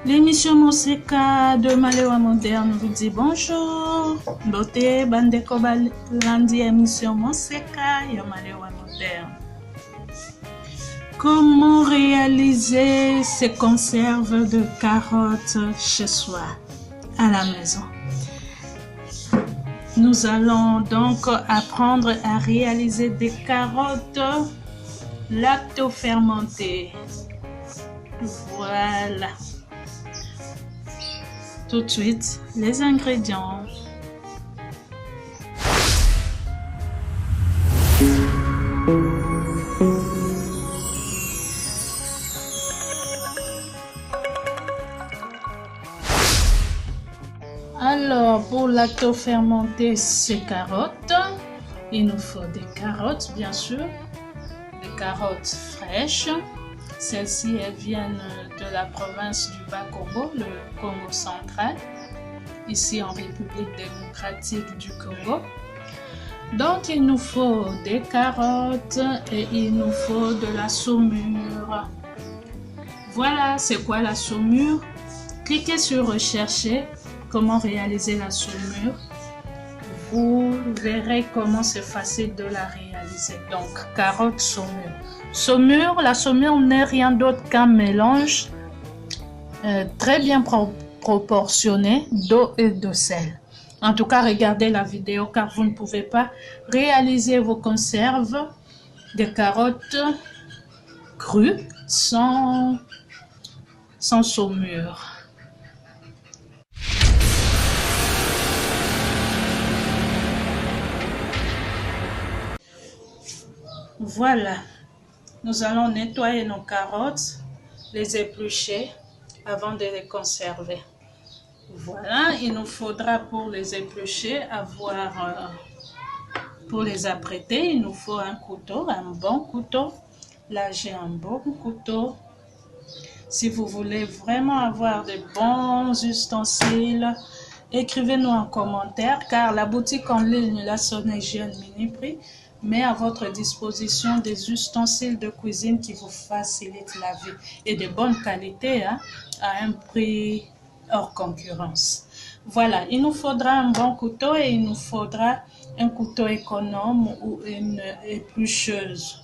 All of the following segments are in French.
L'émission Monseka de Malewa Moderne vous dit bonjour. Beauté, Bandeko Balandi, émission Monseka de Malewa Moderne. Comment réaliser ces conserves de carottes chez soi, à la maison? Nous allons donc apprendre à réaliser des carottes lactofermentées. Voilà. Tout de suite, les ingrédients. Alors, pour lactofermenter ces carottes, il nous faut des carottes, bien sûr, des carottes fraîches. Celles-ci, elles viennent de la province du Bas-Congo, le Congo central, ici en République démocratique du Congo. Donc, il nous faut des carottes et il nous faut de la saumure. Voilà, c'est quoi la saumure? Cliquez sur « Rechercher ». Comment réaliser la saumure, vous verrez comment c'est facile de la réaliser. Donc, carotte, saumure. La saumure n'est rien d'autre qu'un mélange très bien proportionné d'eau et de sel. En tout cas, regardez la vidéo car vous ne pouvez pas réaliser vos conserves de carottes crues sans saumure. Voilà, nous allons nettoyer nos carottes, les éplucher avant de les conserver. Voilà, il nous faudra pour les éplucher pour les apprêter, il nous faut un couteau, un bon couteau. Là, j'ai un bon couteau. Si vous voulez vraiment avoir de bons ustensiles, écrivez-nous en commentaire car la boutique en ligne La Sonégienne Mini-Prix met à votre disposition des ustensiles de cuisine qui vous facilitent la vie et de bonne qualité à un prix hors concurrence. Voilà, il nous faudra un bon couteau et il nous faudra un couteau économe ou une éplucheuse.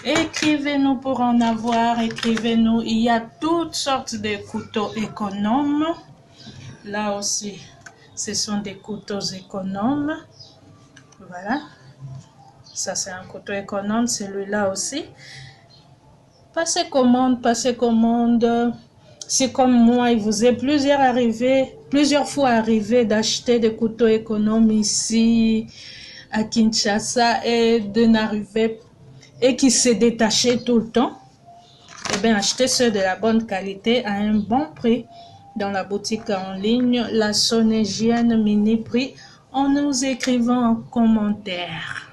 Écrivez-nous pour en avoir, écrivez-nous. Il y a toutes sortes de couteaux économes. Là aussi, ce sont des couteaux économes. Voilà. Ça, c'est un couteau économe, celui-là aussi. Passez commande. C'est comme moi, il vous est plusieurs fois arrivé d'acheter des couteaux économes ici à Kinshasa et qui se détachaient tout le temps. Eh bien, achetez ceux de la bonne qualité à un bon prix dans la boutique en ligne La Sonégienne Mini-Prix en nous écrivant en commentaire.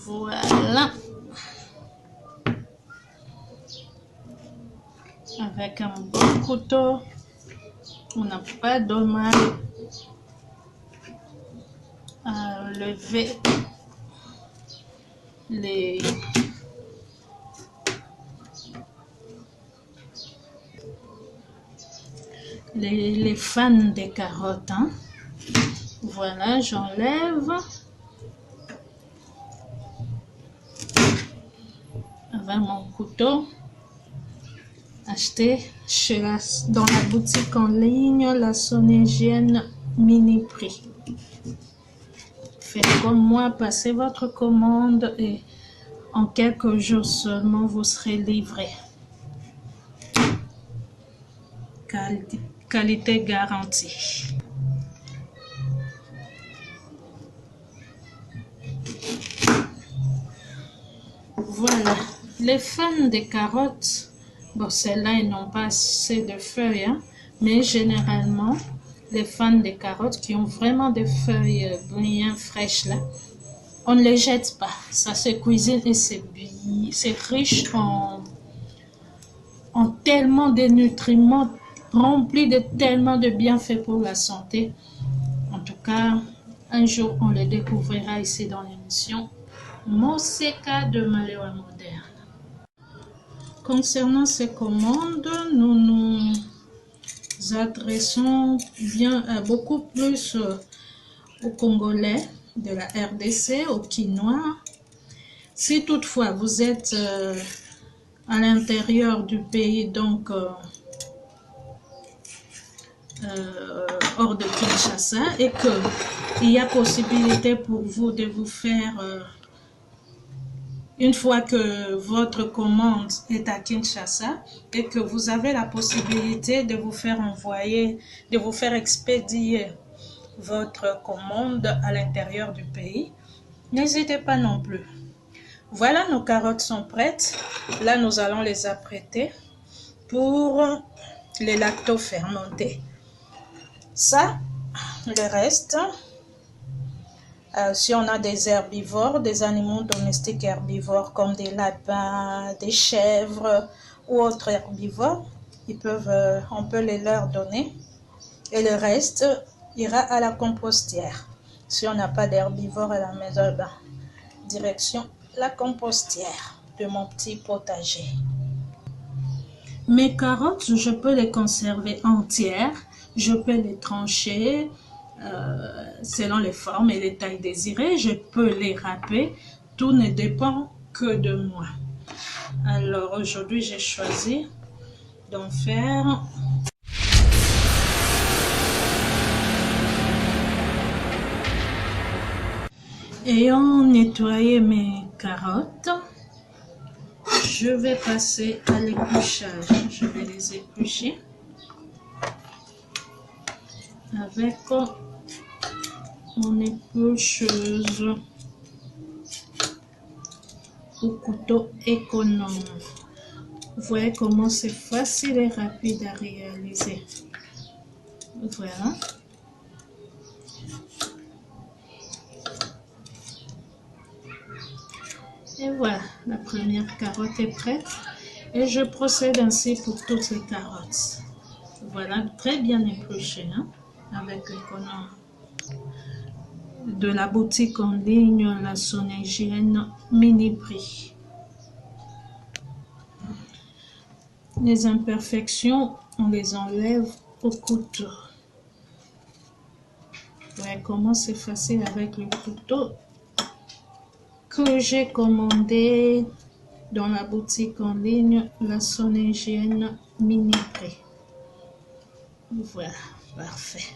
Voilà. Avec un bon couteau, on n'a pas de mal à lever les fans des carottes. Hein. Voilà, j'enlève. Avec mon couteau acheté dans la boutique en ligne La Sonégienne Mini-Prix. Faites comme moi, passez votre commande et en quelques jours seulement vous serez livré. Qualité garantie. Voilà. Les fans des carottes, bon, celles-là, ils n'ont pas assez de feuilles, hein, mais généralement, les fans des carottes qui ont vraiment des feuilles bien fraîches, là, on ne les jette pas. Ça se cuisine et c'est riche en tellement de nutriments, rempli de tellement de bienfaits pour la santé. En tout cas, un jour, on le découvrira ici dans l'émission Monseca de Malewa moderne. Concernant ces commandes, nous nous adressons beaucoup plus aux Congolais de la RDC, aux Quinois. Si toutefois vous êtes à l'intérieur du pays, donc hors de Kinshasa, et qu'il y a possibilité pour vous de vous faire, une fois que votre commande est à Kinshasa, et que vous avez la possibilité de vous faire envoyer, de vous faire expédier votre commande à l'intérieur du pays, n'hésitez pas non plus. Voilà, nos carottes sont prêtes. Là, nous allons les apprêter pour les lacto-fermentés. Ça, le reste, si on a des herbivores, des animaux domestiques herbivores comme des lapins, des chèvres ou autres herbivores, on peut les leur donner. Et le reste ira à la compostière. Si on n'a pas d'herbivores à la maison, direction la compostière de mon petit potager. Mes carottes, je peux les conserver entières, je peux les trancher selon les formes et les tailles désirées, je peux les râper, tout ne dépend que de moi. Alors aujourd'hui, j'ai choisi d'en faire ayant nettoyé mes carottes, je vais passer à l'épluchage. Je vais les éplucher avec mon éplucheuse au couteau économe. Vous voyez comment c'est facile et rapide à réaliser. Voilà. Et voilà, la première carotte est prête. Et je procède ainsi pour toutes les carottes. Voilà, très bien épluché, hein, avec l'économe de la boutique en ligne, la Sonégienne Mini Prix. Les imperfections, on les enlève au couteau. Ouais, comment c'est facile avec le couteau que j'ai commandé dans la boutique en ligne, la Sonégienne Mini Prix. Voilà, parfait.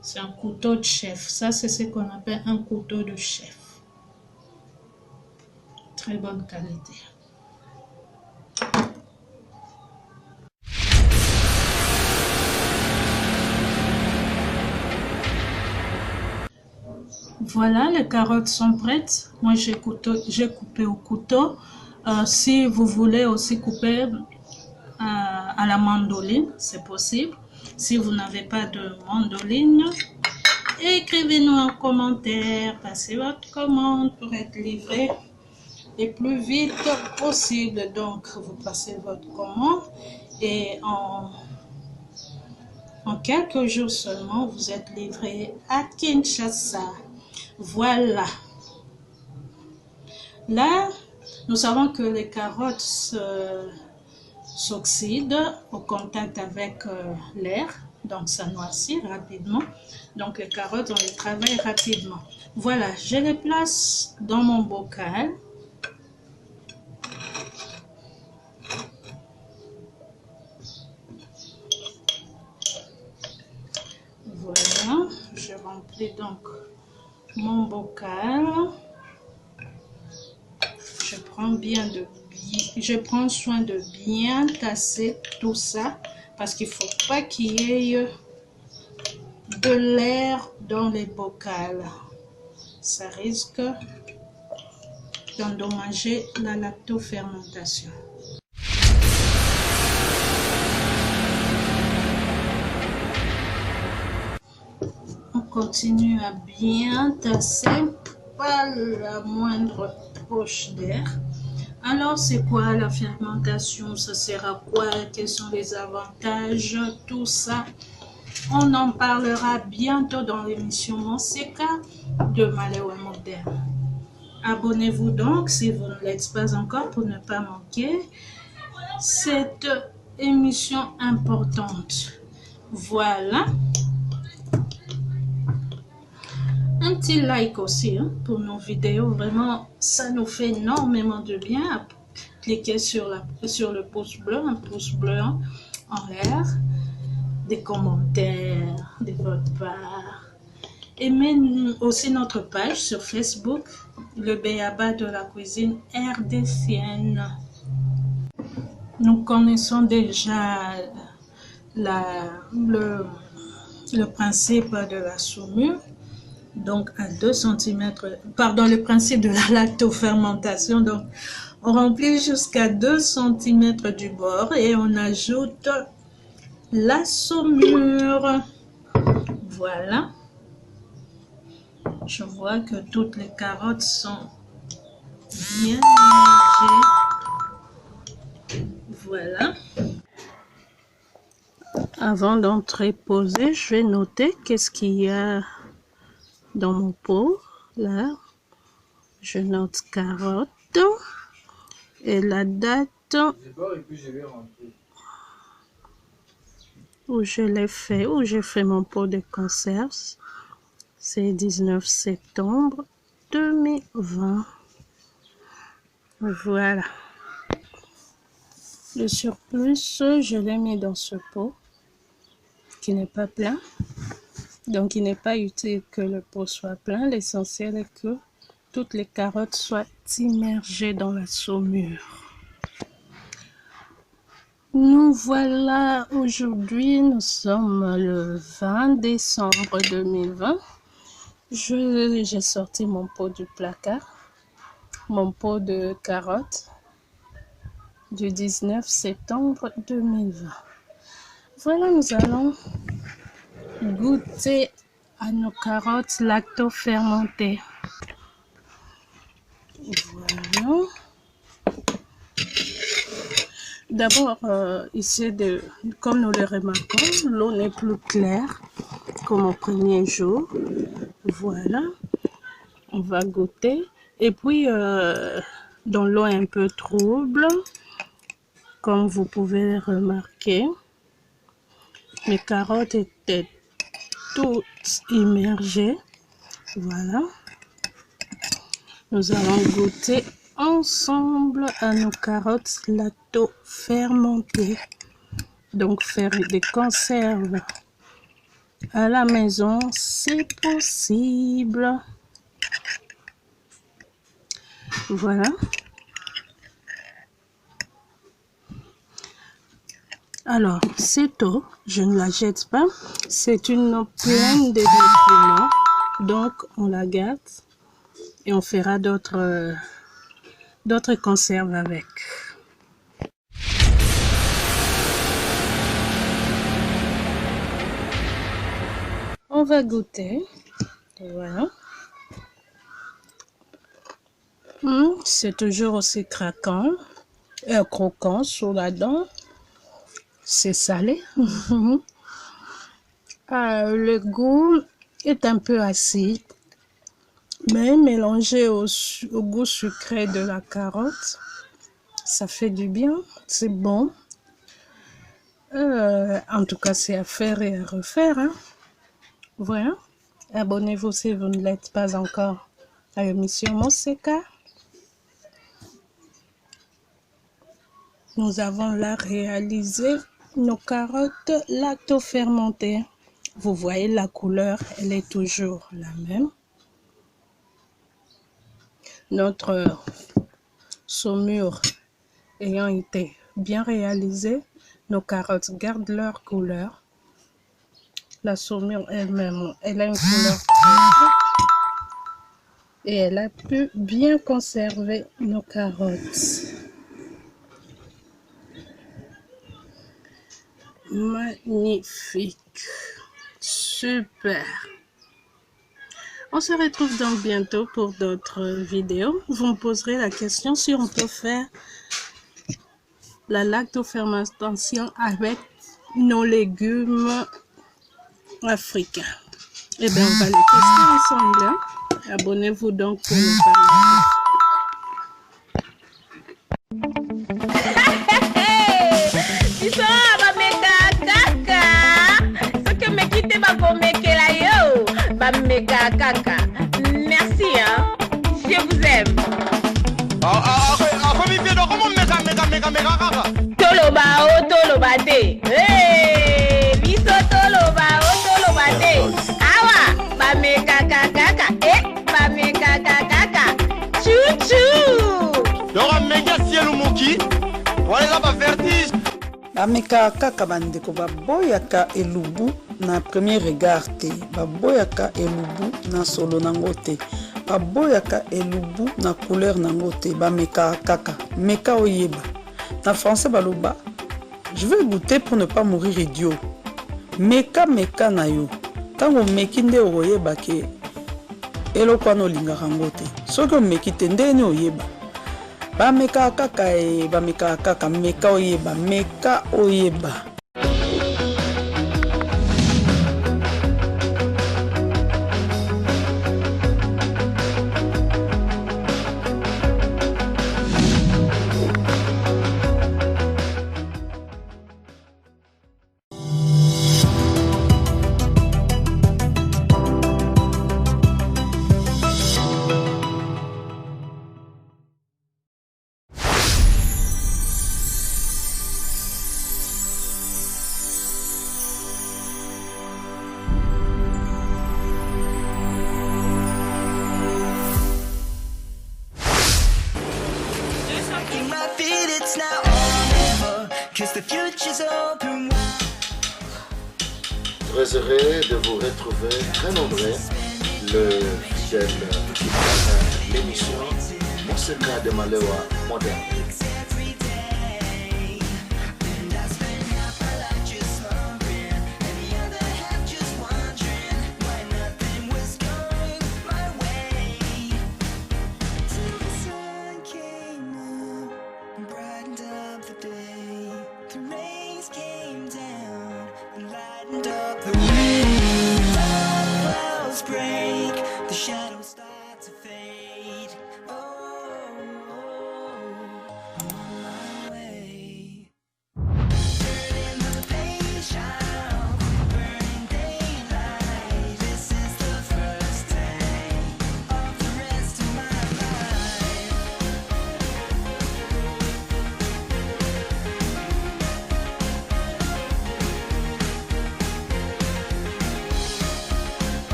C'est un couteau de chef. Ça, c'est ce qu'on appelle un couteau de chef. Très bonne qualité. Voilà, les carottes sont prêtes. Moi, j'ai coupé au couteau. Si vous voulez aussi couper à la mandoline, c'est possible. Si vous n'avez pas de mandoline, écrivez-nous en commentaire. Passez votre commande pour être livré le plus vite possible. Donc, vous passez votre commande et en quelques jours seulement, vous êtes livré à Kinshasa. Voilà. Là, nous savons que les carottes s'oxydent au contact avec l'air, donc ça noircit rapidement. Donc les carottes, on les travaille rapidement. Voilà, je les place dans mon bocal. Voilà, je remplis donc mon bocal. Je prends soin de bien tasser tout ça parce qu'il ne faut pas qu'il y ait de l'air dans les bocals. Ça risque d'endommager la lactofermentation. On continue à bien tasser, pas la moindre poche d'air. Alors, c'est quoi la fermentation? Ça sert à quoi? Quels sont les avantages? Tout ça, on en parlera bientôt dans l'émission Monseca de Malewa moderne. Abonnez-vous donc si vous ne l'êtes pas encore pour ne pas manquer cette émission importante. Voilà. Un petit like aussi pour nos vidéos. Vraiment, ça nous fait énormément de bien. Cliquez sur le pouce bleu, un pouce bleu en l'air. Des commentaires de votre part. Aimez aussi notre page sur Facebook, le B.A.B.A. de la cuisine RDCienne. Nous connaissons déjà le principe de la saumure. Donc à 2 cm, pardon, le principe de la lactofermentation. Donc on remplit jusqu'à 2 cm du bord et on ajoute la saumure. Voilà. Je vois que toutes les carottes sont bien mélangées. Voilà. Avant d'entreposer, je vais noter qu'est-ce qu'il y a dans mon pot. Là, je note carottes et la date où je l'ai fait, où j'ai fait mon pot de conserve. C'est 19 septembre 2020. Voilà. Le surplus, je l'ai mis dans ce pot qui n'est pas plein. Donc, il n'est pas utile que le pot soit plein. L'essentiel est que toutes les carottes soient immergées dans la saumure. Nous voilà aujourd'hui, nous sommes le 20 décembre 2020. J'ai sorti mon pot du placard, mon pot de carottes du 19 septembre 2020. Voilà, nous allons goûter à nos carottes lacto-fermentées. Voilà. D'abord, ici, comme nous le remarquons, l'eau n'est plus claire comme au premier jour. Voilà. On va goûter. Et puis, dans l'eau un peu trouble, comme vous pouvez remarquer, mes carottes étaient toutes immergées. Voilà. Nous allons goûter ensemble à nos carottes lacto-fermentées. Donc faire des conserves à la maison, c'est possible. Voilà. Alors, cette eau, je ne la jette pas. C'est une eau pleine de nutriments. Donc, on la garde et on fera d'autres conserves avec. On va goûter. Voilà. C'est toujours aussi craquant, croquant sur la dent. C'est salé. Le goût est un peu acide, mais mélangé au goût sucré de la carotte, ça fait du bien, c'est bon. En tout cas, c'est à faire et à refaire. Voilà. Abonnez-vous si vous ne l'êtes pas encore à l'émission Moseka. Nous avons là réalisé nos carottes lacto-fermentées. Vous voyez la couleur, elle est toujours la même. Notre saumure ayant été bien réalisée, nos carottes gardent leur couleur. La saumure elle-même, elle a une couleur fraîche et elle a pu bien conserver nos carottes. Magnifique, super. On se retrouve donc bientôt pour d'autres vidéos. Vous me poserez la question si on peut faire la lactofermentation avec nos légumes africains. Eh bien, on va les tester ensemble. Abonnez-vous donc pour ne pas manquer. Biso bameka kaka. Soki mekite bakomekela yo. Bameka kaka. Merci hein. Je vous aime. Toloba o toloba te. Biso toloba o toloba te. Awa bameka kaka. Bameka kaka. Chouchou. Dora mega cielo moki. Voilà ba vertige. Bameka kaka bandeko baboyaka elubu na premier regard te, baboyaka elubu na solo nango te, baboyaka elubu na couleur nango te, bameka kaka, meka oyeba. Na français baloba, je vais goûter pour ne pas mourir idiot. Meka na yo, tango meki nde oyeba ke eloko wana olingaka yango te. Soki omeki te ndeni oyeba. Bameka kaka bameka kaka, meka oyeba, meka oyeba. Très heureux de vous retrouver, très nombreux, le fidèle qui l'émission Monseka de Malewa moderne.